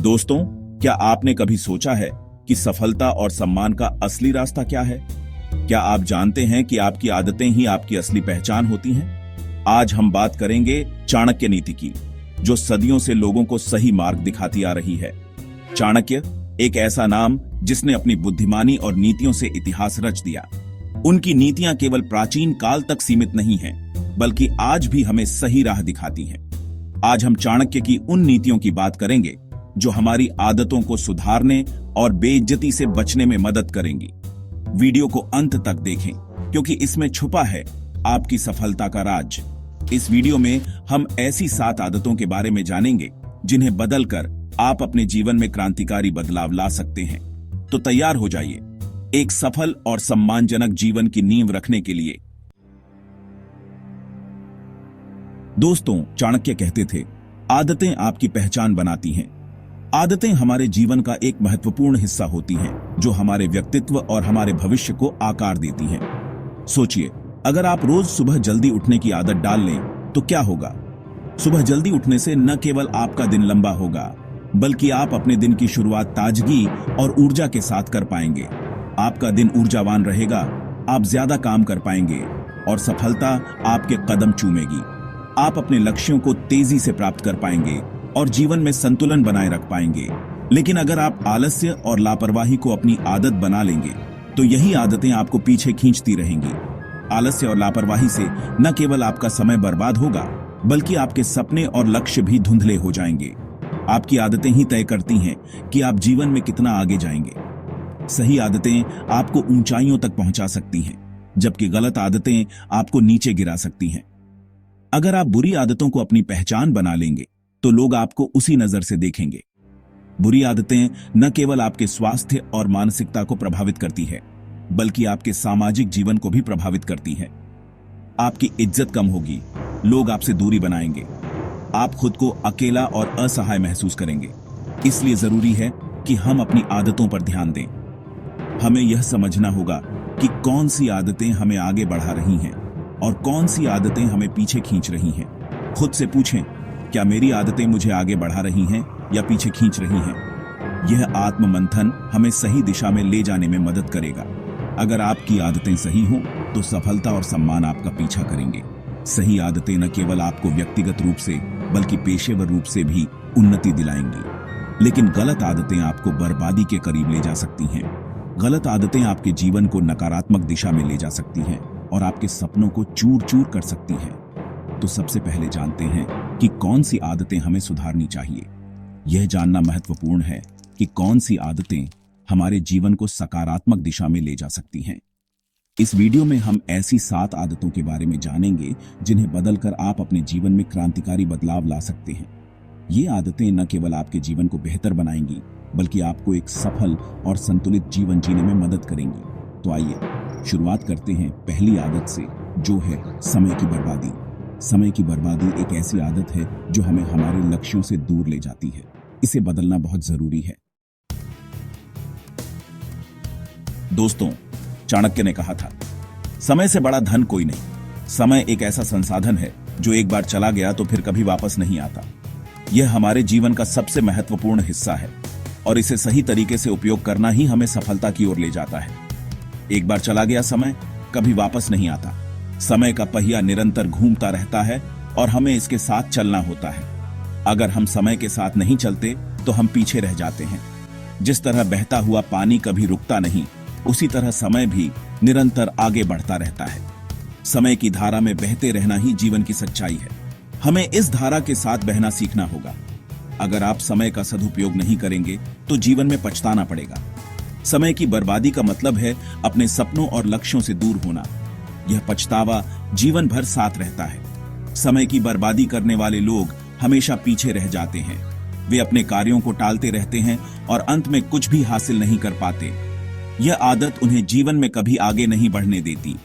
दोस्तों, क्या आपने कभी सोचा है कि सफलता और सम्मान का असली रास्ता क्या है? क्या आप जानते हैं कि आपकी आदतें ही आपकी असली पहचान होती हैं? आज हम बात करेंगे चाणक्य नीति की, जो सदियों से लोगों को सही मार्ग दिखाती आ रही है। चाणक्य एक ऐसा नाम जिसने अपनी बुद्धिमानी और नीतियों से इतिहास रच दिया। उनकी नीतियां केवल प्राचीन काल तक सीमित नहीं हैं, बल्कि आज भी हमें सही राह दिखाती हैं। आज हम चाणक्य की उन नीतियों की बात करेंगे जो हमारी आदतों को सुधारने और बेइज्जती से बचने में मदद करेंगी। वीडियो को अंत तक देखें, क्योंकि इसमें छुपा है आपकी सफलता का राज। इस वीडियो में हम ऐसी 7 आदतों के बारे में जानेंगे जिन्हें बदलकर आप अपने जीवन में क्रांतिकारी बदलाव ला सकते हैं। तो तैयार हो जाइए एक सफल और सम्मानजनक जीवन की नींव रखने के लिए। दोस्तों, चाणक्य कहते थे, आदतें आपकी पहचान बनाती हैं। आदतें हमारे जीवन का एक महत्वपूर्ण हिस्सा होती हैं, जो हमारे व्यक्तित्व और हमारे भविष्य को आकार देती हैं। सोचिए, अगर आप रोज सुबह जल्दी उठने की आदत डाल लें तो क्या होगा? सुबह जल्दी उठने से न केवल आपका दिन लंबा होगा, बल्कि आप अपने दिन की शुरुआत ताजगी और ऊर्जा के साथ कर पाएंगे। आपका दिन ऊर्जावान रहेगा, आप ज्यादा काम कर पाएंगे और सफलता आपके कदम चूमेगी। आप अपने लक्ष्यों को तेजी से प्राप्त कर पाएंगे और जीवन में संतुलन बनाए रख पाएंगे। लेकिन अगर आप आलस्य और लापरवाही को अपनी आदत बना लेंगे तो यही आदतें आपको पीछे खींचती रहेंगी। आलस्य और लापरवाही से न केवल आपका समय बर्बाद होगा, बल्कि आपके सपने और लक्ष्य भी धुंधले हो जाएंगे। आपकी आदतें ही तय करती हैं कि आप जीवन में कितना आगे जाएंगे। सही आदतें आपको ऊंचाइयों तक पहुंचा सकती हैं, जबकि गलत आदतें आपको नीचे गिरा सकती हैं। अगर आप बुरी आदतों को अपनी पहचान बना लेंगे तो लोग आपको उसी नजर से देखेंगे। बुरी आदतें न केवल आपके स्वास्थ्य और मानसिकता को प्रभावित करती है, बल्कि आपके सामाजिक जीवन को भी प्रभावित करती है। आपकी इज्जत कम होगी, लोग आपसे दूरी बनाएंगे, आप खुद को अकेला और असहाय महसूस करेंगे। इसलिए जरूरी है कि हम अपनी आदतों पर ध्यान दें। हमें यह समझना होगा कि कौन सी आदतें हमें आगे बढ़ा रही हैं और कौन सी आदतें हमें पीछे खींच रही हैं। खुद से पूछें, क्या मेरी आदतें मुझे आगे बढ़ा रही हैं या पीछे खींच रही हैं? यह आत्म मंथन हमें सही दिशा में ले जाने में मदद करेगा। अगर आपकी आदतें सही हों तो सफलता और सम्मान आपका पीछा करेंगे। सही आदतें न केवल आपको व्यक्तिगत रूप से बल्कि पेशेवर रूप से भी उन्नति दिलाएंगी। लेकिन गलत आदतें आपको बर्बादी के करीब ले जा सकती हैं। गलत आदतें आपके जीवन को नकारात्मक दिशा में ले जा सकती हैं और आपके सपनों को चूर चूर कर सकती हैं। तो सबसे पहले जानते हैं कि कौन सी आदतें हमें सुधारनी चाहिए। यह जानना महत्वपूर्ण है कि कौन सी आदतें हमारे जीवन को सकारात्मक दिशा में ले जा सकती हैं। इस वीडियो में हम ऐसी 7 आदतों के बारे में जानेंगे जिन्हें बदलकर आप अपने जीवन में क्रांतिकारी बदलाव ला सकते हैं। ये आदतें न केवल आपके जीवन को बेहतर बनाएंगी, बल्कि आपको एक सफल और संतुलित जीवन जीने में मदद करेंगी। तो आइए शुरुआत करते हैं पहली आदत से, जो है समय की बर्बादी। समय की बर्बादी एक ऐसी आदत है जो हमें हमारे लक्ष्यों से दूर ले जाती है। इसे बदलना बहुत जरूरी है। दोस्तों, चाणक्य ने कहा था, समय से बड़ा धन कोई नहीं। समय एक ऐसा संसाधन है जो एक बार चला गया तो फिर कभी वापस नहीं आता। यह हमारे जीवन का सबसे महत्वपूर्ण हिस्सा है और इसे सही तरीके से उपयोग करना ही हमें सफलता की ओर ले जाता है। एक बार चला गया समय कभी वापस नहीं आता। समय का पहिया निरंतर घूमता रहता है और हमें इसके साथ चलना होता है। अगर हम समय के साथ नहीं चलते तो हम पीछे रह जाते हैं। जिस तरह बहता हुआ पानी कभी रुकता नहीं, उसी तरह समय भी निरंतर आगे बढ़ता रहता है। समय की धारा में बहते रहना ही जीवन की सच्चाई है। हमें इस धारा के साथ बहना सीखना होगा। अगर आप समय का सदुपयोग नहीं करेंगे तो जीवन में पछताना पड़ेगा। समय की बर्बादी का मतलब है अपने सपनों और लक्ष्यों से दूर होना। यह पछतावा जीवन भर साथ रहता है। समय की बर्बादी करने वाले लोग हमेशा पीछे रह जाते हैं। वे अपने कार्यों को टालते रहते हैं और अंत में कुछ भी हासिल नहीं कर पाते। यह आदत उन्हें जीवन में कभी आगे नहीं बढ़ने देती।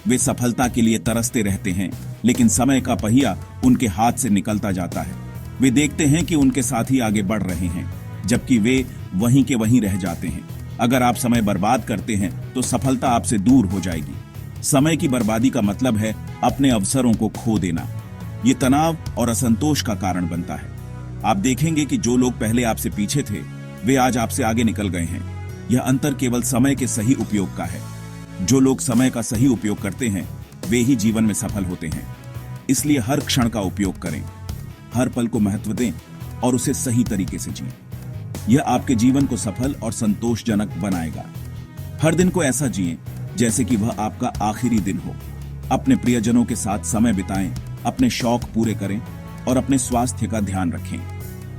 वे सफलता के लिए तरसते रहते हैं, लेकिन समय का पहिया उनके हाथ से निकलता जाता है। वे देखते हैं कि उनके साथी आगे बढ़ रहे हैं, जबकि वे वहीं के वहीं रह जाते हैं। अगर आप समय बर्बाद करते हैं तो सफलता आपसे दूर हो जाएगी। समय की बर्बादी का मतलब है अपने अवसरों को खो देना। ये तनाव और असंतोष का कारण बनता है। आप देखेंगे कि जो लोग पहले आपसे पीछे थे वे आज आपसे आगे निकल गए हैं। यह अंतर केवल समय के सही उपयोग का है। जो लोग समय का सही उपयोग करते हैं वे ही जीवन में सफल होते हैं। इसलिए हर क्षण का उपयोग करें, हर पल को महत्व दें और उसे सही तरीके से जिएं। यह आपके जीवन को सफल और संतोषजनक बनाएगा। हर दिन को ऐसा जिएं जैसे कि वह आपका आखिरी दिन हो। अपने प्रियजनों के साथ समय बिताएं, अपने शौक पूरे करें और अपने स्वास्थ्य का ध्यान रखें।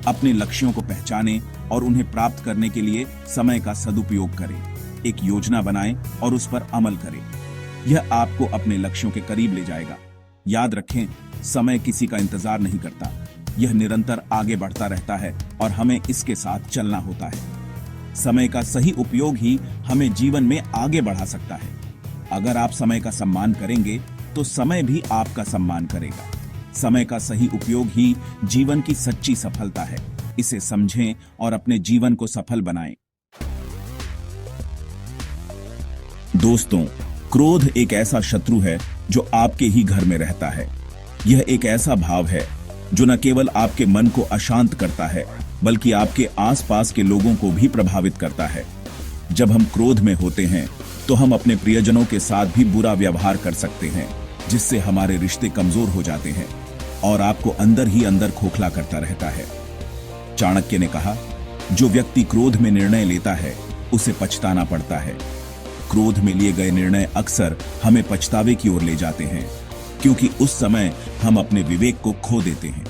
अपने लक्ष्यों को पहचानें और उन्हें प्राप्त करने के लिए समय का सदुपयोग करें। एक योजना बनाएं और उस पर अमल करें। यह आपको अपने लक्ष्यों के करीब ले जाएगा। याद रखें, समय किसी का इंतजार नहीं करता। यह निरंतर आगे बढ़ता रहता है और हमें इसके साथ चलना होता है। समय का सही उपयोग ही हमें जीवन में आगे बढ़ा सकता है। अगर आप समय का सम्मान करेंगे तो समय भी आपका सम्मान करेगा। समय का सही उपयोग ही जीवन की सच्ची सफलता है। इसे समझें और अपने जीवन को सफल बनाएं। दोस्तों, क्रोध एक ऐसा शत्रु है जो आपके ही घर में रहता है। यह एक ऐसा भाव है जो न केवल आपके मन को अशांत करता है बल्कि आपके आसपास के लोगों को भी प्रभावित करता है। जब हम क्रोध में होते हैं तो हम अपने प्रियजनों के साथ भी बुरा व्यवहार कर सकते हैं, जिससे हमारे रिश्ते कमजोर हो जाते हैं और आपको अंदर ही अंदर खोखला करता रहता है। चाणक्य ने कहा, जो व्यक्ति क्रोध में निर्णय लेता है उसे पछताना पड़ता है। क्रोध में लिए गए निर्णय अक्सर हमें पछतावे की ओर ले जाते हैं, क्योंकि उस समय हम अपने विवेक को खो देते हैं।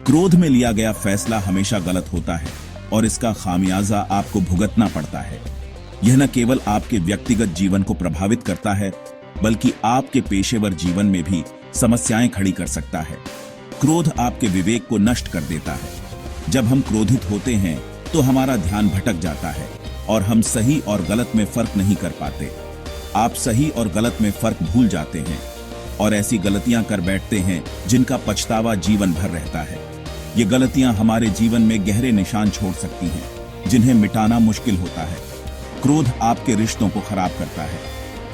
क्रोध में लिया गया फैसला हमेशा गलत होता है और इसका खामियाजा आपको भुगतना पड़ता है। यह न केवल आपके व्यक्तिगत जीवन को प्रभावित करता है बल्कि आपके पेशेवर जीवन में भी समस्याएं खड़ी कर सकता है। क्रोध आपके विवेक को नष्ट कर देता है। जब हम क्रोधित होते हैं तो हमारा ध्यान भटक जाता है और हम सही और गलत में फर्क नहीं कर पाते। आप सही और गलत में फर्क भूल जाते हैं और ऐसी गलतियां कर बैठते हैं जिनका पछतावा जीवन भर रहता है। ये गलतियां हमारे जीवन में गहरे निशान छोड़ सकती हैं, जिन्हें मिटाना मुश्किल होता है। क्रोध आपके रिश्तों को खराब करता है।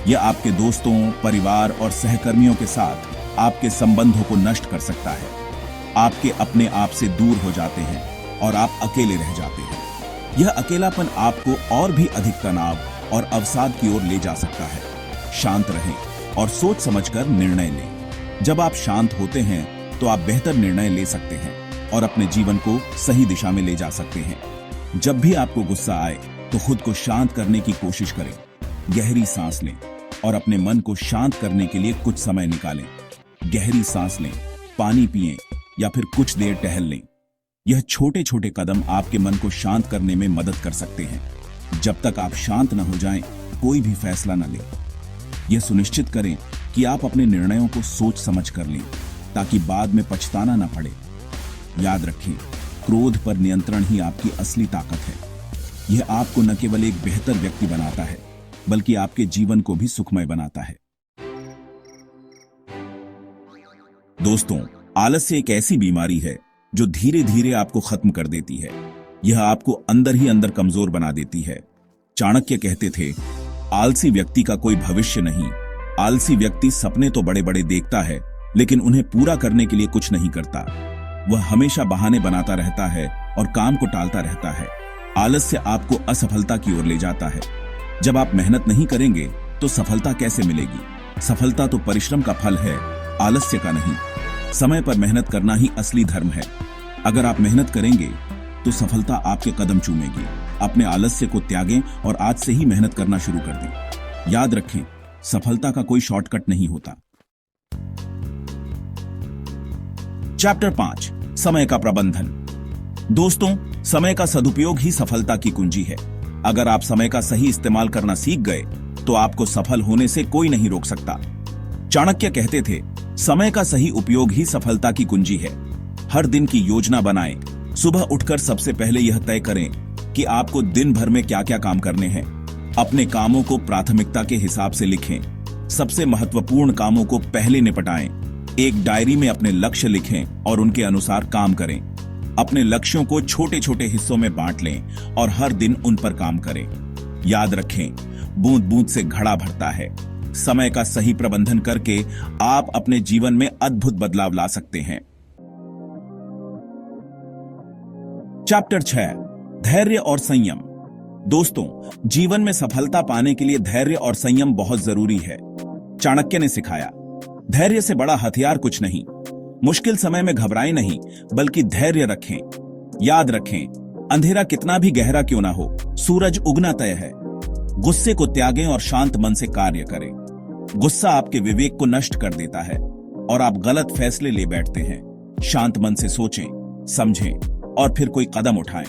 यह आपके दोस्तों, परिवार और सहकर्मियों के साथ आपके संबंधों को नष्ट कर सकता है। आपके अपने आप से दूर हो जाते हैं और आप अकेले रह जाते हैं। यह अकेलापन आपको और भी अधिक तनाव और अवसाद की ओर ले जा सकता है। शांत रहें और सोच समझकर निर्णय लें। जब आप शांत होते हैं तो आप बेहतर निर्णय ले सकते हैं और अपने जीवन को सही दिशा में ले जा सकते हैं। जब भी आपको गुस्सा आए तो खुद को शांत करने की कोशिश करें। गहरी सांस लें और अपने मन को शांत करने के लिए कुछ समय निकालें। गहरी सांस लें, पानी पिएं या फिर कुछ देर टहल लें। यह छोटे छोटे कदम आपके मन को शांत करने में मदद कर सकते हैं। जब तक आप शांत न हो जाएं, कोई भी फैसला न लें। यह सुनिश्चित करें कि आप अपने निर्णयों को सोच समझ कर लें, ताकि बाद में पछताना न पड़े। याद रखें, क्रोध पर नियंत्रण ही आपकी असली ताकत है। यह आपको न केवल एक बेहतर व्यक्ति बनाता है बल्कि आपके जीवन को भी सुखमय बनाता है। दोस्तों, आलस्य एक ऐसी बीमारी है जो धीरे धीरे आपको खत्म कर देती है। यह आपको अंदर ही अंदर कमजोर बना देती है। चाणक्य कहते थे, आलसी व्यक्ति का कोई भविष्य नहीं। आलसी व्यक्ति सपने तो बड़े बड़े देखता है लेकिन उन्हें पूरा करने के लिए कुछ नहीं करता। वह हमेशा बहाने बनाता रहता है और काम को टालता रहता है। आलस्य आपको असफलता की ओर ले जाता है। जब आप मेहनत नहीं करेंगे तो सफलता कैसे मिलेगी? सफलता तो परिश्रम का फल है, आलस्य का नहीं। समय पर मेहनत करना ही असली धर्म है। अगर आप मेहनत करेंगे तो सफलता आपके कदम चूमेगी। अपने आलस्य को त्यागें और आज से ही मेहनत करना शुरू कर दें। याद रखें, सफलता का कोई शॉर्टकट नहीं होता। चैप्टर 5, समय का प्रबंधन। दोस्तों, समय का सदुपयोग ही सफलता की कुंजी है। अगर आप समय का सही इस्तेमाल करना सीख गए तो आपको सफल होने से कोई नहीं रोक सकता। चाणक्य कहते थे, समय का सही उपयोग ही सफलता की कुंजी है। हर दिन की योजना बनाएं। सुबह उठकर सबसे पहले यह तय करें कि आपको दिन भर में क्या क्या काम करने हैं। अपने कामों को प्राथमिकता के हिसाब से लिखें। सबसे महत्वपूर्ण कामों को पहले निपटाएं। एक डायरी में अपने लक्ष्य लिखें और उनके अनुसार काम करें। अपने लक्ष्यों को छोटे छोटे हिस्सों में बांट लें और हर दिन उन पर काम करें। याद रखें, बूंद बूंद से घड़ा भरता है। समय का सही प्रबंधन करके आप अपने जीवन में अद्भुत बदलाव ला सकते हैं। चैप्टर 6 धैर्य और संयम। दोस्तों, जीवन में सफलता पाने के लिए धैर्य और संयम बहुत जरूरी है। चाणक्य ने सिखाया, धैर्य से बड़ा हथियार कुछ नहीं। मुश्किल समय में घबराएं नहीं, बल्कि धैर्य रखें। याद रखें, अंधेरा कितना भी गहरा क्यों ना हो, सूरज उगना तय है। गुस्से को त्यागें और शांत मन से कार्य करें। गुस्सा आपके विवेक को नष्ट कर देता है और आप गलत फैसले ले बैठते हैं। शांत मन से सोचें, समझें और फिर कोई कदम उठाएं।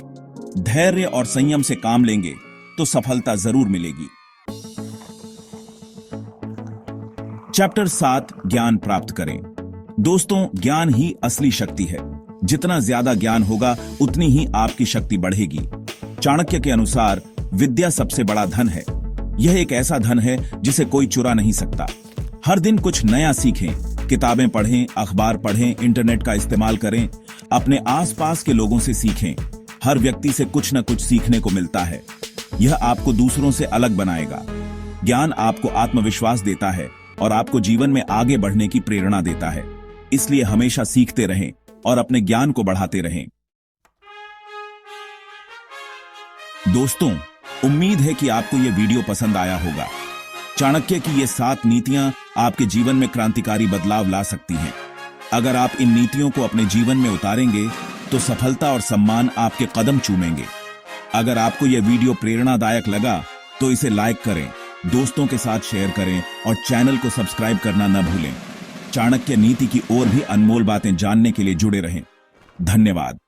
धैर्य और संयम से काम लेंगे तो सफलता जरूर मिलेगी। चैप्टर 7 ज्ञान प्राप्त करें। दोस्तों, ज्ञान ही असली शक्ति है। जितना ज्यादा ज्ञान होगा उतनी ही आपकी शक्ति बढ़ेगी। चाणक्य के अनुसार विद्या सबसे बड़ा धन है। यह एक ऐसा धन है जिसे कोई चुरा नहीं सकता। हर दिन कुछ नया सीखें, किताबें पढ़ें, अखबार पढ़ें, इंटरनेट का इस्तेमाल करें, अपने आसपास के लोगों से सीखें। हर व्यक्ति से कुछ न कुछ सीखने को मिलता है। यह आपको दूसरों से अलग बनाएगा। ज्ञान आपको आत्मविश्वास देता है और आपको जीवन में आगे बढ़ने की प्रेरणा देता है। इसलिए हमेशा सीखते रहें और अपने ज्ञान को बढ़ाते रहें। दोस्तों, उम्मीद है कि आपको यह वीडियो पसंद आया होगा। चाणक्य की ये 7 नीतियां आपके जीवन में क्रांतिकारी बदलाव ला सकती हैं। अगर आप इन नीतियों को अपने जीवन में उतारेंगे तो सफलता और सम्मान आपके कदम चूमेंगे। अगर आपको यह वीडियो प्रेरणादायक लगा तो इसे लाइक करें, दोस्तों के साथ शेयर करें और चैनल को सब्सक्राइब करना न भूलें। चाणक्य नीति की और भी अनमोल बातें जानने के लिए जुड़े रहें। धन्यवाद।